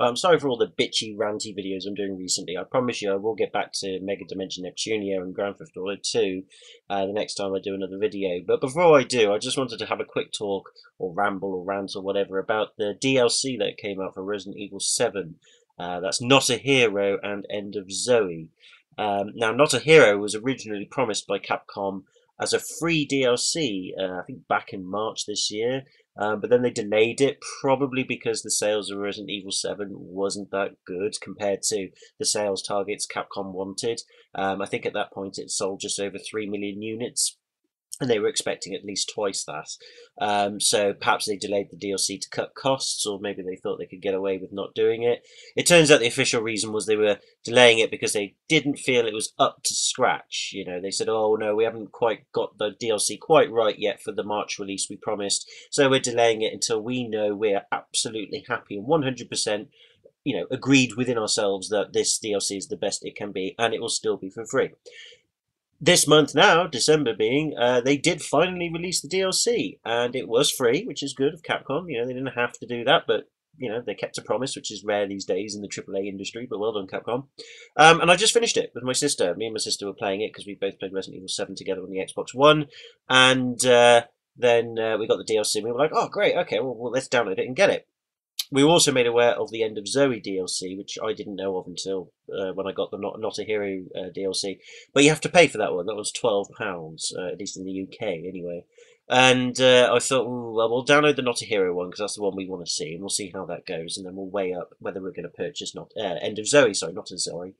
I'm sorry for all the bitchy, ranty videos I'm doing recently. I promise you I will get back to Mega Dimension Neptunia and Grand Theft Auto 2 the next time I do another video. But before I do, I just wanted to have a quick talk, or ramble, or rant, or whatever, about the DLC that came out for Resident Evil 7. That's Not a Hero and End of Zoe. Now, Not a Hero was originally promised by Capcom as a free DLC, I think back in March this year. But then they delayed it, probably because the sales of Resident Evil 7 wasn't that good compared to the sales targets Capcom wanted. I think at that point it sold just over 3 million units, and they were expecting at least twice that. So perhaps they delayed the DLC to cut costs, or maybe they thought they could get away with not doing it. It turns out the official reason was they were delaying it because they didn't feel it was up to scratch. You know, they said, "Oh no, we haven't quite got the DLC quite right yet for the March release we promised, so we're delaying it until we know we're absolutely happy and 100%." Agreed within ourselves that this DLC is the best it can be, and it will still be for free. This month now, December being, they did finally release the DLC, and it was free, which is good of Capcom. They didn't have to do that, but they kept a promise, which is rare these days in the AAA industry. But well done, Capcom. And I just finished it with my sister. Me and my sister were playing it because we both played Resident Evil 7 together on the Xbox One, and then we got the DLC. And we were like, "Oh, great! Okay, well, let's download it and get it." We were also made aware of the End of Zoe DLC, which I didn't know of until when I got the Not a Hero DLC. But you have to pay for that one. That was £12, at least in the UK anyway. And I thought, well, we'll download the Not a Hero one because that's the one we want to see, and we'll see how that goes, and then we'll weigh up whether we're going to purchase End of Zoe. Sorry, not a Zoe.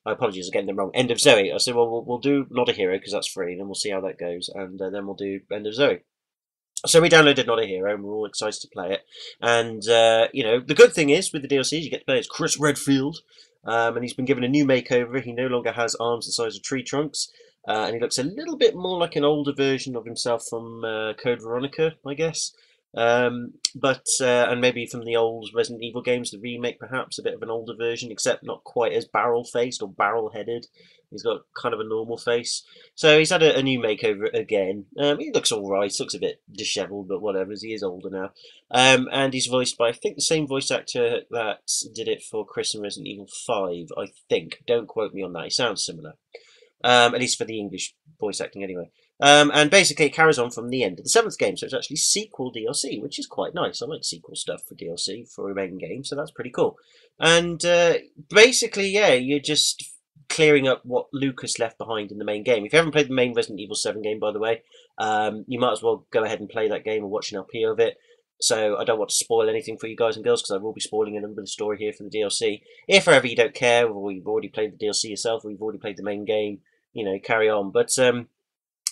My apologies, I'm getting them wrong. End of Zoe. I said, well, we'll do Not a Hero because that's free, and then we'll see how that goes, and then we'll do End of Zoe. So we downloaded Not a Hero, and we're all excited to play it. And, the good thing is, with the DLCs, you get to play as Chris Redfield, and he's been given a new makeover. He no longer has arms the size of tree trunks, and he looks a little bit more like an older version of himself from Code Veronica, I guess. And maybe from the old Resident Evil games, the remake perhaps, a bit of an older version, except not quite as barrel-faced or barrel-headed. He's got kind of a normal face. So he's had a new makeover again. He looks alright, looks a bit dishevelled, but whatever, he is older now. And he's voiced by, I think, the same voice actor that did it for Chris in Resident Evil 5, I think. Don't quote me on that, he sounds similar. At least for the English voice acting anyway. And basically it carries on from the end of the 7th game, so it's actually sequel DLC, which is quite nice. I like sequel stuff for DLC for a main game, so that's pretty cool. And basically, yeah, you're just clearing up what Lucas left behind in the main game. If you haven't played the main Resident Evil 7 game, by the way, you might as well go ahead and play that game and watch an LP of it. So I don't want to spoil anything for you guys and girls, because I will be spoiling a little bit of the story here for the DLC. If however you don't care, or you've already played the DLC yourself, or you've already played the main game, carry on. But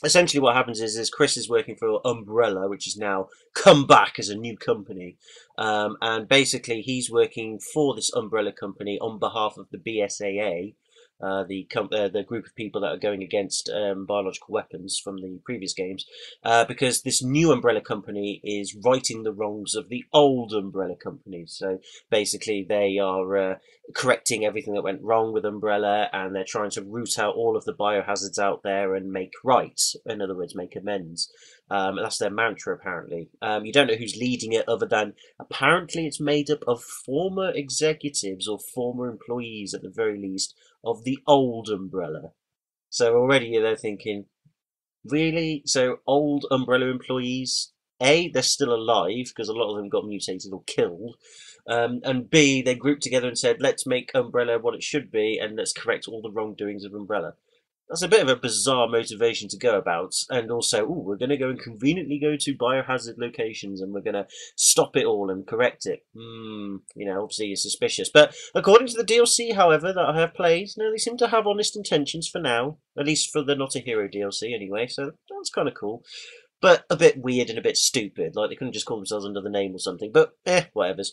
essentially what happens is Chris is working for Umbrella, which has now come back as a new company. And basically he's working for this Umbrella company on behalf of the BSAA, the group of people that are going against biological weapons from the previous games, because this new Umbrella company is righting the wrongs of the old Umbrella companies. So basically they are correcting everything that went wrong with Umbrella, and they're trying to root out all of the biohazards out there and make right. In other words, make amends. That's their mantra, apparently. You don't know who's leading it, other than apparently it's made up of former executives or former employees, at the very least, of the old Umbrella. So already they're thinking, really? So old Umbrella employees, A, they're still alive, because a lot of them got mutated or killed, and B, they grouped together and said, let's make Umbrella what it should be, and let's correct all the wrongdoings of Umbrella. That's a bit of a bizarre motivation to go about, and also, we're going to go and conveniently go to biohazard locations, and we're going to stop it all and correct it. Obviously you're suspicious. But according to the DLC, however, that I have played, they seem to have honest intentions for now, at least for the Not a Hero DLC anyway, so that's kind of cool. But a bit weird and a bit stupid, like they couldn't just call themselves under the name or something, but whatevers.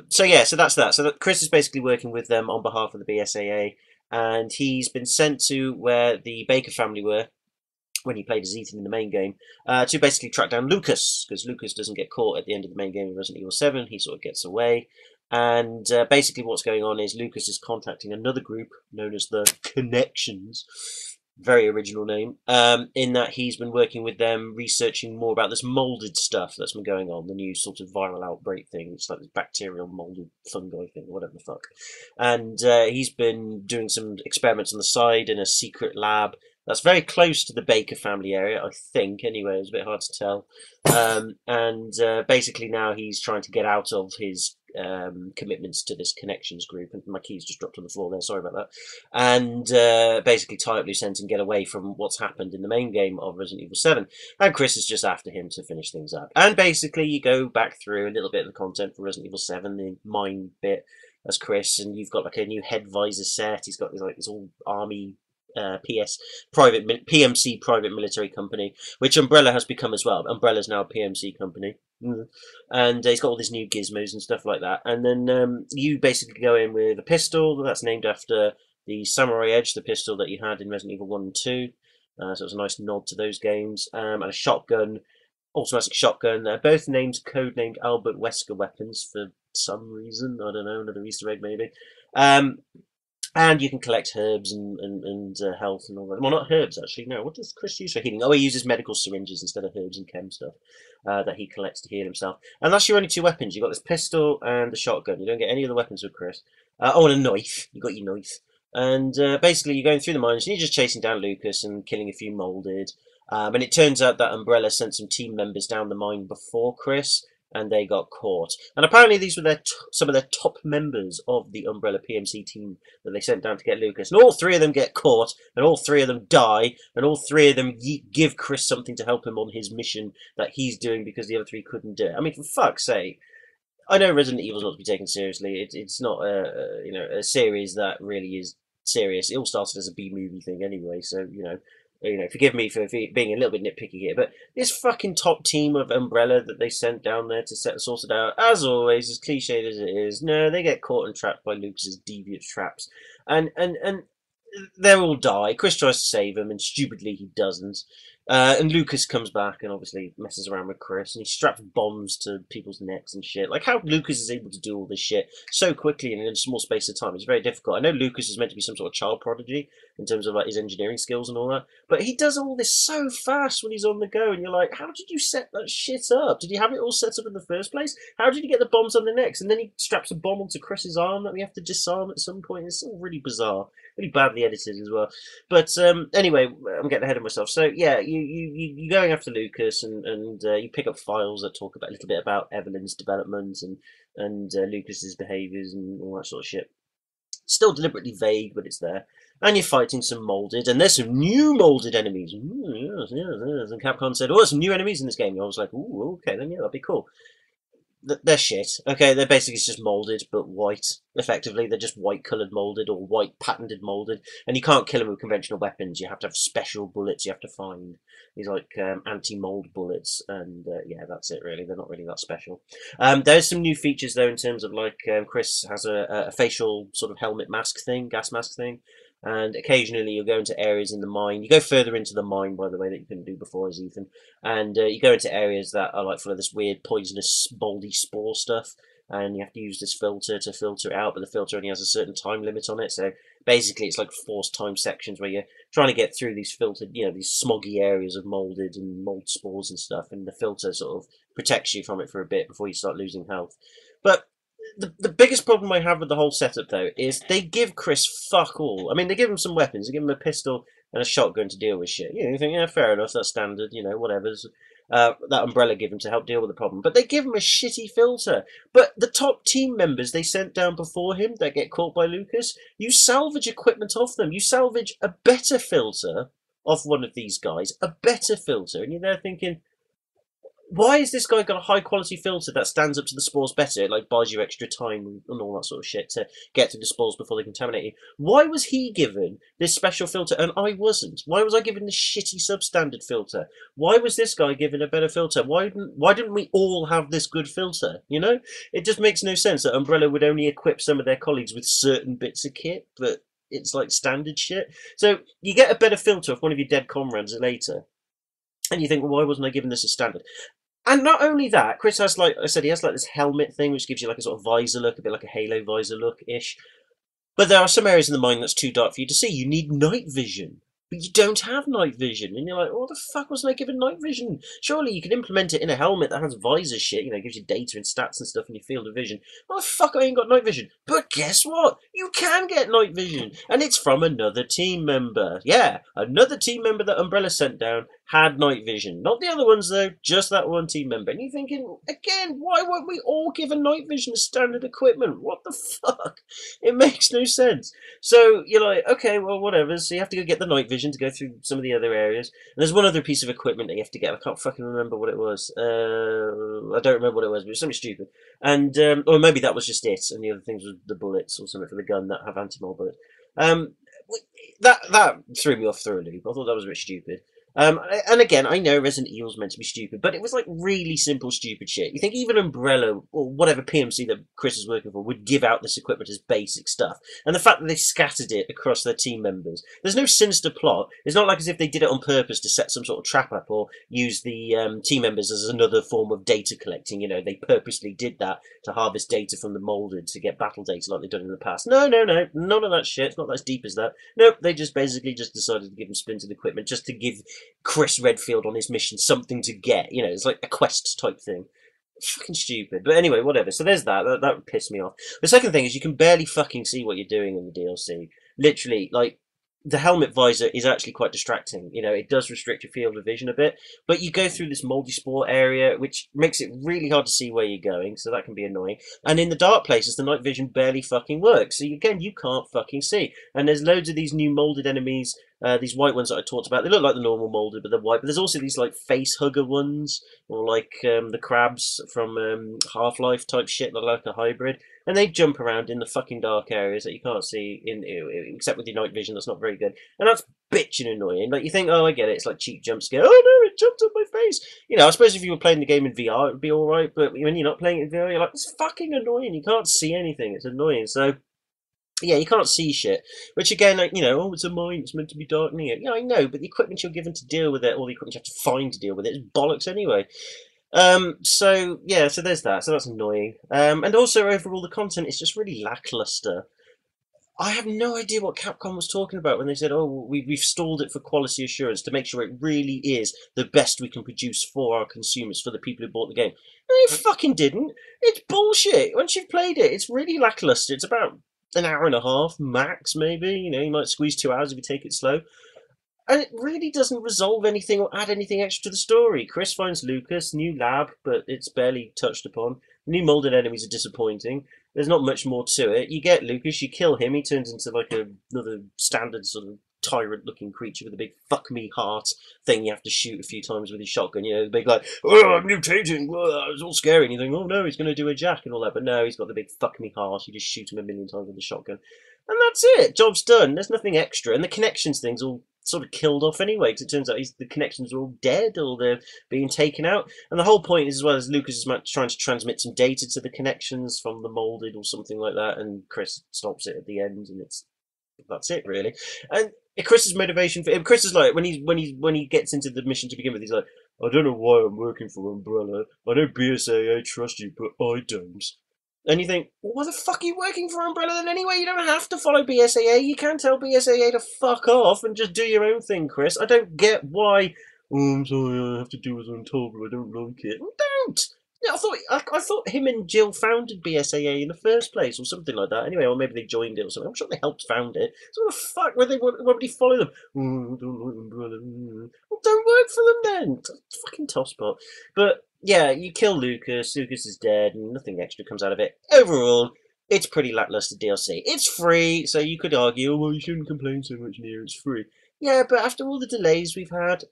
So that's that. So Chris is basically working with them on behalf of the BSAA, and he's been sent to where the Baker family were when he played as Ethan in the main game, to basically track down Lucas, because Lucas doesn't get caught at the end of the main game of Resident Evil 7, he sort of gets away. And basically what's going on is Lucas is contacting another group known as the Connections, very original name, in that he's been working with them, researching more about this moulded stuff that's been going on, the new sort of viral outbreak thing. It's like this bacterial moulded fungi thing, whatever the fuck. And he's been doing some experiments on the side in a secret lab that's very close to the Baker family area, I think, anyway. It's a bit hard to tell. And basically now he's trying to get out of his commitments to this connections group, and my keys just dropped on the floor there, sorry about that, and basically tie up loose ends and get away from what's happened in the main game of Resident Evil 7, and Chris is just after him to finish things up. And basically you go back through a little bit of the content for Resident Evil 7, the mine bit, as Chris, and you've got like a new head visor set. He's got like this all army PMC private military company, which Umbrella has become as well. Umbrella's now a PMC company. And he's got all these new gizmos and stuff like that. And then you basically go in with a pistol that's named after the Samurai Edge, the pistol that you had in Resident Evil 1 and 2. So it was a nice nod to those games. And a shotgun, automatic shotgun. They're both codenamed Albert Wesker weapons for some reason. I don't know, another Easter egg maybe. And you can collect herbs and health and all that. Well, not herbs, actually. No, what does Chris use for healing? Oh, he uses medical syringes instead of herbs and chem stuff that he collects to heal himself. And that's your only two weapons. You've got this pistol and the shotgun. You don't get any other weapons with Chris. Oh, and a knife. You got your knife. And basically, you're going through the mines and you're just chasing down Lucas and killing a few molded. And it turns out that Umbrella sent some team members down the mine before Chris, and they got caught. And apparently these were some of their top members of the Umbrella PMC team that they sent down to get Lucas. And all three of them get caught, and all three of them die, and all three of them give Chris something to help him on his mission that he's doing because the other three couldn't do it. I mean, for fuck's sake. I know Resident Evil's not to be taken seriously. It's not a series that really is serious. It all started as a B-movie thing anyway, so, forgive me for being a little bit nitpicky here, but this fucking top team of Umbrella that they sent down there to sort it out, as always, as cliched as it is, no, they get caught and trapped by Lucas's deviant traps, and they all die. Chris tries to save them, and stupidly he doesn't. And Lucas comes back and obviously messes around with Chris, and he straps bombs to people's necks and shit. Like, how Lucas is able to do all this shit so quickly and in a small space of time is very difficult. I know Lucas is meant to be some sort of child prodigy in terms of like his engineering skills and all that, but he does all this so fast when he's on the go, and you're like, how did you set that shit up? Did you have it all set up in the first place? How did you get the bombs on the necks? And then he straps a bomb onto Chris's arm that we have to disarm at some point. It's all really bizarre. Really badly edited as well. But anyway, I'm getting ahead of myself. So yeah, you're going after Lucas, and you pick up files that talk about a little bit about Evelyn's development and Lucas's behaviours and all that sort of shit. Still deliberately vague, but it's there. And you're fighting some molded, and there's some new molded enemies. Yes. And Capcom said, "Oh, there's some new enemies in this game." And I was like, "Ooh, okay, then yeah, that'd be cool." They're shit. Okay, they're basically just molded, but white. Effectively, they're just white-coloured molded or white patented molded, and you can't kill them with conventional weapons. You have to have special bullets. You have to find these like anti-mold bullets, and yeah, that's it. Really, they're not really that special. There's some new features though in terms of like Chris has a facial sort of helmet mask thing, gas mask thing. And occasionally you'll go into areas in the mine. You go further into the mine, by the way, that you couldn't do before as Ethan. And you go into areas that are like full of this weird poisonous moldy spore stuff. And you have to use this filter to filter it out, but the filter only has a certain time limit on it. So basically it's like forced time sections where you're trying to get through these filtered, these smoggy areas of molded and mold spores and stuff. And the filter sort of protects you from it for a bit before you start losing health. But the biggest problem I have with the whole setup, though, is they give Chris fuck all. I mean, they give him some weapons. They give him a pistol and a shotgun to deal with shit. You think, yeah, fair enough, that's standard, whatever's. That Umbrella give him to help deal with the problem. But they give him a shitty filter. But the top team members they sent down before him that get caught by Lucas, you salvage equipment off them. You salvage a better filter off one of these guys, a better filter, and you're there thinking, why has this guy got a high quality filter that stands up to the spores better? It like buys you extra time and all that sort of shit to get through the spores before they contaminate you. Why was he given this special filter and I wasn't? Why was I given this shitty substandard filter? Why was this guy given a better filter? Why didn't we all have this good filter? It just makes no sense that Umbrella would only equip some of their colleagues with certain bits of kit, but it's like standard shit. So you get a better filter of one of your dead comrades later, and you think, well, why wasn't I given this as standard? And not only that, Chris has, like I said, he has like this helmet thing which gives you like a sort of visor look, a bit like a Halo visor look-ish. But there are some areas in the mine that's too dark for you to see. You need night vision. but you don't have night vision, and you're like, what the fuck wasn't I given night vision? Surely you can implement it in a helmet that has visor shit, gives you data and stats and stuff in your field of vision. Why the fuck I ain't got night vision? But guess what? You can get night vision, and it's from another team member. Yeah, another team member that Umbrella sent down had night vision. Not the other ones though, just that one team member. And you're thinking, again, why weren't we all given night vision as standard equipment? What the fuck? It makes no sense. So you're like, okay, well, whatever. So you have to go get the night vision to go through some of the other areas. And there's one other piece of equipment that you have to get. I can't fucking remember what it was. I don't remember what it was, but it was something stupid. And or maybe that was just it, and the other things was the bullets or something for the gun that have anti-mole bullets. That threw me off thoroughly. I thought that was a bit stupid. And again, I know Resident Evil's meant to be stupid, but it was like really simple, stupid shit. You think even Umbrella or whatever PMC that Chris is working for would give out this equipment as basic stuff, and the fact that they scattered it across their team members, there's no sinister plot. It's not like as if they did it on purpose to set some sort of trap up or use the team members as another form of data collecting. They purposely did that to harvest data from the molded to get battle data like they've done in the past. No, none of that shit. It's not as deep as that. Nope, they just basically just decided to give them splintered equipment just to give Chris Redfield on his mission something to get. It's like a quest type thing. Fucking stupid. But anyway, whatever. So there's that. That would piss me off. The second thing is you can barely fucking see what you're doing in the DLC. Literally, like, the helmet visor is actually quite distracting. It does restrict your field of vision a bit, but you go through this moldy spore area, which makes it really hard to see where you're going, so that can be annoying. And in the dark places, the night vision barely fucking works. So again, you can't fucking see. And there's loads of these new molded enemies, these white ones that I talked about. They look like the normal molded, but they're white. But there's also these like face hugger ones, or like the crabs from Half-Life type shit that are like a hybrid. And they jump around in the fucking dark areas that you can't see, except with your night vision. That's not very good, and that's bitching annoying. Like you think, oh, I get it. It's like cheap jump scare. Oh no, it jumped up my face. I suppose if you were playing the game in VR, it would be all right. But when you're not playing it in VR, you're like, it's fucking annoying. You can't see anything. It's annoying. So yeah, you can't see shit. Which again, like, oh, it's a mine. It's meant to be darkening it. Yeah, I know, but the equipment you're given to deal with it, or the equipment you have to find to deal with it, is bollocks anyway. So yeah, so there's that. So that's annoying. And also overall the content is just really lackluster. I have no idea what Capcom was talking about when they said, oh, we've stalled it for quality assurance to make sure it really is the best we can produce for our consumers, for the people who bought the game. No, it fucking didn't. It's bullshit. Once you've played it, it's really lackluster. It's about an hour and a half max, maybe. You might squeeze 2 hours if you take it slow. And it really doesn't resolve anything or add anything extra to the story. Chris finds Lucas, new lab, but it's barely touched upon. New molded enemies are disappointing. There's not much more to it. You get Lucas, you kill him, he turns into like another standard sort of tyrant-looking creature with a big fuck me heart thing you have to shoot a few times with his shotgun. The big like, oh, I'm mutating, oh, it's all scary. And you think, oh no, he's going to do a jack and all that. But no, he's got the big fuck me heart. You just shoot him a million times with the shotgun. And that's it. Job's done. There's nothing extra. And the connections thing's all sort of killed off anyway, because it turns out the connections are all dead or they're being taken out. And the whole point is, as well as Lucas is trying to transmit some data to the connections from the molded or something like that, and Chris stops it at the end, and that's it really. And Chris's motivation for him, Chris is like, when he gets into the mission to begin with, he's like, I don't know why I'm working for Umbrella. I know BSAA trust you, but I don't. And you think, well, why the fuck are you working for Umbrella then anyway? You don't have to follow BSAA. You can tell BSAA to fuck off and just do your own thing, Chris. I don't get why. Oh, I'm sorry, I have to do as I'm told, but I don't like it. Well, don't! Yeah, I thought him and Jill founded BSAA in the first place, or something like that. Anyway, or maybe they joined it or something. I'm sure they helped found it. So what the fuck? Why would he follow them? Oh, I don't like Umbrella. Well, don't work for them then. Fucking tosspot. But yeah, you kill Lucas. Lucas is dead, and nothing extra comes out of it. Overall, it's pretty lackluster DLC. It's free, so you could argue, oh, well, you shouldn't complain so much, Near. It's free. Yeah, but after all the delays we've had,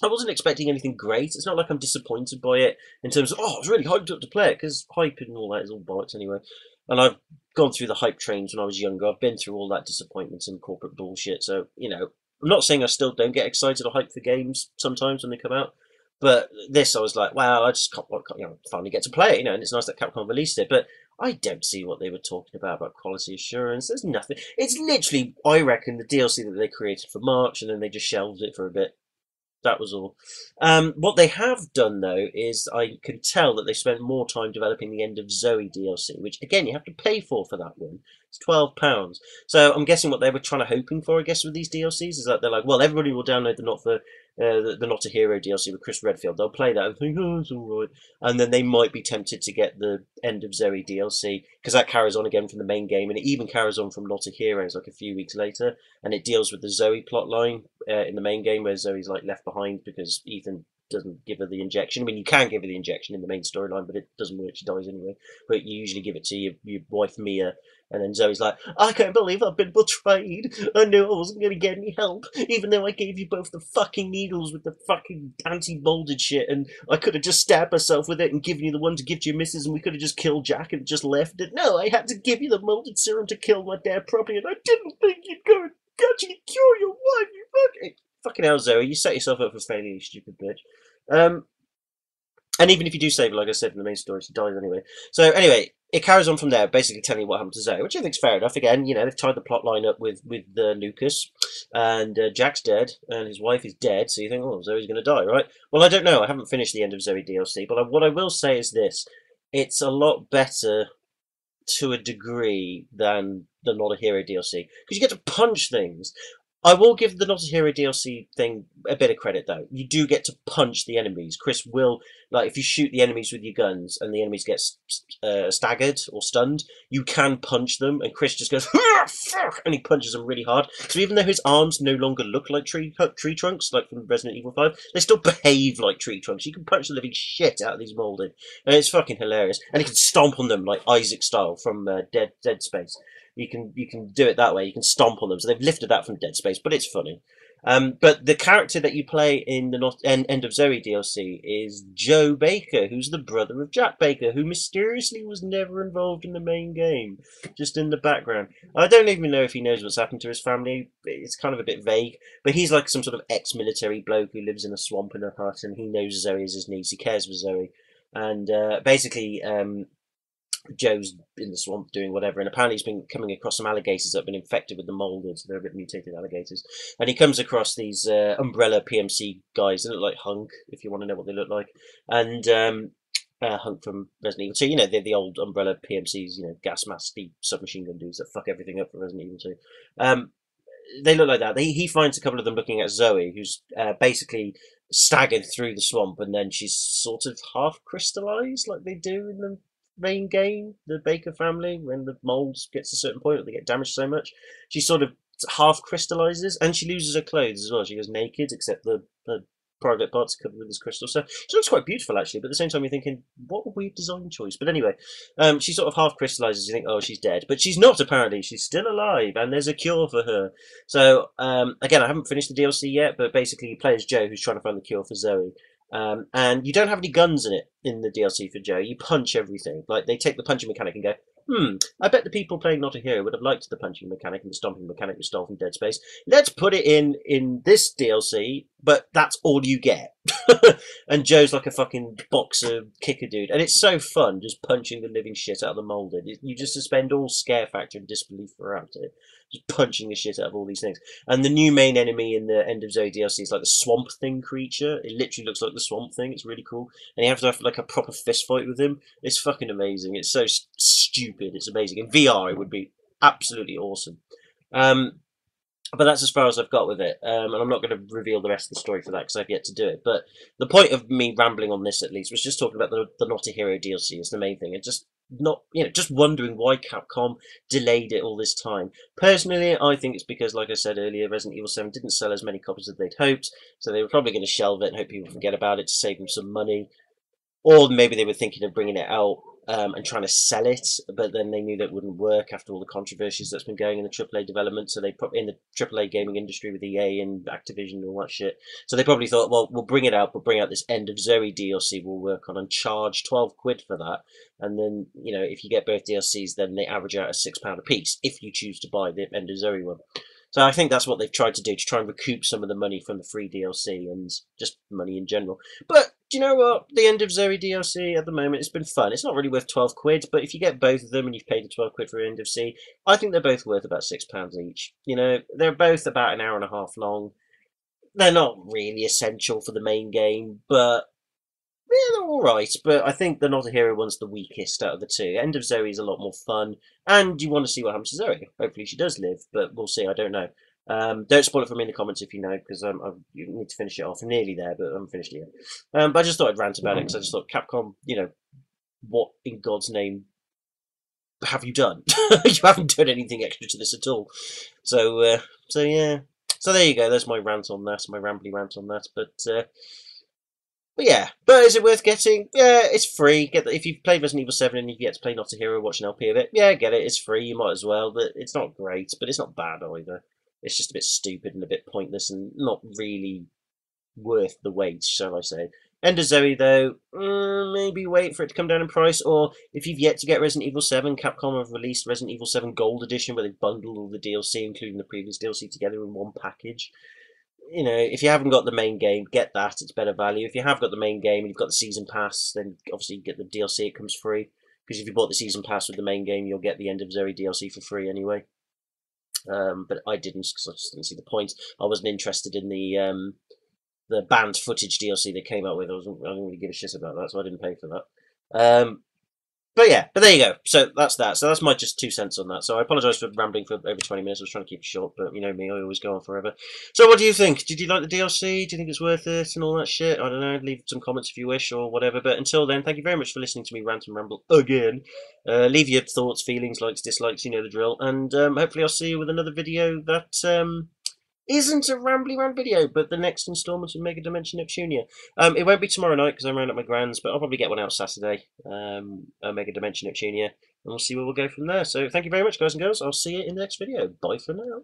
I wasn't expecting anything great. It's not like I'm disappointed by it in terms of, oh, I was really hyped up to play it, because hype and all that is all bollocks anyway. And I've gone through the hype trains when I was younger. I've been through all that disappointment and corporate bullshit. So, I'm not saying I still don't get excited or hyped for games sometimes when they come out. But this, I was like, wow, I just can't finally get to play it, and it's nice that Capcom released it. But I don't see what they were talking about quality assurance. There's nothing. It's literally, I reckon, the DLC that they created for March, and then they just shelved it for a bit. That was all. What they have done though is I can tell that they spent more time developing the End of Zoe DLC, which again you have to pay for that one. It's £12. So I'm guessing what they were hoping for, I guess, with these DLCs is that they're like, well, everybody will download the Not a Hero DLC with Chris Redfield. They'll play that and think, oh, it's all right, and then they might be tempted to get the End of Zoe DLC because that carries on again from the main game, and it even carries on from Not a Heroes like a few weeks later, and it deals with the Zoe plotline in the main game where Zoe's like left behind because Ethan doesn't give her the injection. I mean, you can give her the injection in the main storyline, but it doesn't work. She dies anyway. But you usually give it to your wife Mia. And then Zoe's like, I can't believe I've been betrayed. I knew I wasn't going to get any help, even though I gave you both the fucking needles with the fucking anti-molded shit, and I could have just stabbed myself with it and given you the one to give to your missus, and we could have just killed Jack and just left it. No, I had to give you the molded serum to kill my dad properly, and I didn't think you'd go and actually cure your wife, you fucking hell, Zoe, you set yourself up for failure, you stupid bitch. And even if you do save her, like I said in the main story, she dies anyway. So anyway, it carries on from there, basically telling you what happened to Zoe, which I think's fair enough. Again, you know, they've tied the plot line up with Lucas, and Jack's dead, and his wife is dead, so you think, oh, Zoe's going to die, right? Well, I don't know. I haven't finished the End of Zoe DLC, but what I will say is this. It's a lot better to a degree than the Not a Hero DLC, because you get to punch things. I will give the Not a Hero DLC thing a bit of credit, though. You do get to punch the enemies. Chris will, like, if you shoot the enemies with your guns and the enemies get staggered or stunned, you can punch them, and Chris just goes, fuck, and he punches them really hard. So even though his arms no longer look like tree trunks, like from Resident Evil 5, they still behave like tree trunks. You can punch the living shit out of these molded, and it's fucking hilarious. And he can stomp on them like Isaac style from Dead Space. You can do it that way. You can stomp on them. So they've lifted that from Dead Space, but it's funny. But the character that you play in the End of Zoe DLC is Joe Baker, who's the brother of Jack Baker, who mysteriously was never involved in the main game, just in the background. I don't even know if he knows what's happened to his family. It's kind of a bit vague. But he's like some sort of ex-military bloke who lives in a swamp in a hut, and he knows Zoe as his niece. He cares for Zoe. And basically... Joe's in the swamp doing whatever, and apparently he's been coming across some alligators that have been infected with the molded, so they're a bit mutated alligators. And he comes across these umbrella PMC guys. They look like Hunk, if you want to know what they look like. And Hunk from Resident Evil 2, you know, they're the old umbrella PMCs, you know, gas masky submachine gun dudes that fuck everything up for Resident Evil 2. They look like that. He finds a couple of them looking at Zoe, who's basically staggered through the swamp, and then she's sort of half crystallized, like they do in the main game, the Baker family, when the mold gets to a certain point or they get damaged so much, she sort of half crystallizes, and she loses her clothes as well. She goes naked, except the private parts are covered with this crystal. So she looks quite beautiful, actually, but at the same time you're thinking, what a weird design choice. But anyway, she sort of half crystallizes. You think, oh, she's dead. But she's not, apparently. She's still alive, and there's a cure for her. So, again, I haven't finished the DLC yet, but basically you play as Joe, who's trying to find the cure for Zoe. And you don't have any guns in it in the DLC for Joe. You punch everything. Like, they take the punching mechanic and go, I bet the people playing Not a Hero would have liked the punching mechanic and the stomping mechanic we stole from Dead Space. Let's put it in this DLC, but that's all you get. And Joe's like a fucking boxer kicker dude. And it's so fun just punching the living shit out of the molded. You just suspend all scare factor and disbelief throughout it. Just punching the shit out of all these things. And the new main enemy in the End of Zoe DLC is like the Swamp Thing creature. It literally looks like the Swamp Thing. It's really cool. And you have to have like a proper fist fight with him. It's fucking amazing. It's so stupid. It's amazing. In VR, it would be absolutely awesome. But that's as far as I've got with it. And I'm not going to reveal the rest of the story for that because I've yet to do it. But the point of me rambling on this, at least, was just talking about the Not a Hero DLC is the main thing. And just just wondering why Capcom delayed it all this time. Personally, I think it's because, like I said earlier, Resident Evil 7 didn't sell as many copies as they'd hoped, so they were probably going to shelve it and hope people forget about it to save them some money. Or maybe they were thinking of bringing it out and trying to sell it, but then they knew that wouldn't work after all the controversies that's been going in the AAA development. So they put in the AAA gaming industry with EA and Activision and all that shit. So they probably thought, well, we'll bring it out, but bring out this End of Zoe DLC we'll work on and charge £12 for that. And then, you know, if you get both DLCs, then they average out at £6 a piece if you choose to buy the End of Zoe one. So I think that's what they've tried to do, to try and recoup some of the money from the free DLC and just money in general. But do you know what? The End of Zoe DLC at the moment, it's been fun. It's not really worth £12, but if you get both of them and you've paid the £12 for End of Zoe, I think they're both worth about £6 each. You know, they're both about an hour and a half long. they're not really essential for the main game, but yeah, they're alright. But I think the Not a Hero one's the weakest out of the two. End of Zoe is a lot more fun, and you want to see what happens to Zoe. Hopefully she does live, but we'll see, I don't know. Don't spoil it for me in the comments if you know, because I need to finish it off. I'm nearly there, but I haven't finished it yet. But I just thought I'd rant about it, because I just thought, Capcom, what in God's name have you done? You haven't done anything extra to this at all. So yeah. So there you go. There's my rant on that, my rambly rant on that. But yeah. But is it worth getting? Yeah, it's free. If you've played Resident Evil 7 and you've yet to play Not a Hero, watch an LP of it. Yeah, get it. It's free. You might as well. But it's not great. But it's not bad either. It's just a bit stupid and a bit pointless and not really worth the wait, shall I say. End of Zoe, though, maybe wait for it to come down in price, or if you've yet to get Resident Evil 7, Capcom have released Resident Evil 7 Gold Edition, where they've bundled all the DLC, including the previous DLC, together in one package. If you haven't got the main game, get that, it's better value. If you have got the main game and you've got the Season Pass, then obviously you get the DLC, it comes free. Because if you bought the Season Pass with the main game, you'll get the End of Zoe DLC for free anyway. But I didn't, because I just didn't see the point. I wasn't interested in the banned footage DLC they came out with. I didn't really give a shit about that, so I didn't pay for that. But yeah, but there you go. So that's that. So that's my just 2 cents on that. So I apologise for rambling for over 20 minutes. I was trying to keep it short, but you know me, I always go on forever. So what do you think? Did you like the DLC? Do you think it's worth it and all that shit? I don't know. Leave some comments if you wish or whatever. But until then, thank you very much for listening to me rant and ramble again. Leave your thoughts, feelings, likes, dislikes, you know the drill. And hopefully I'll see you with another video that isn't a rambly rant video, but the next instalment of Mega Dimension Neptunia. It won't be tomorrow night because I'm around at my grand's, but I'll probably get one out Saturday. Mega Dimension Neptunia, and we'll see where we'll go from there. So thank you very much, guys and girls. I'll see you in the next video. Bye for now.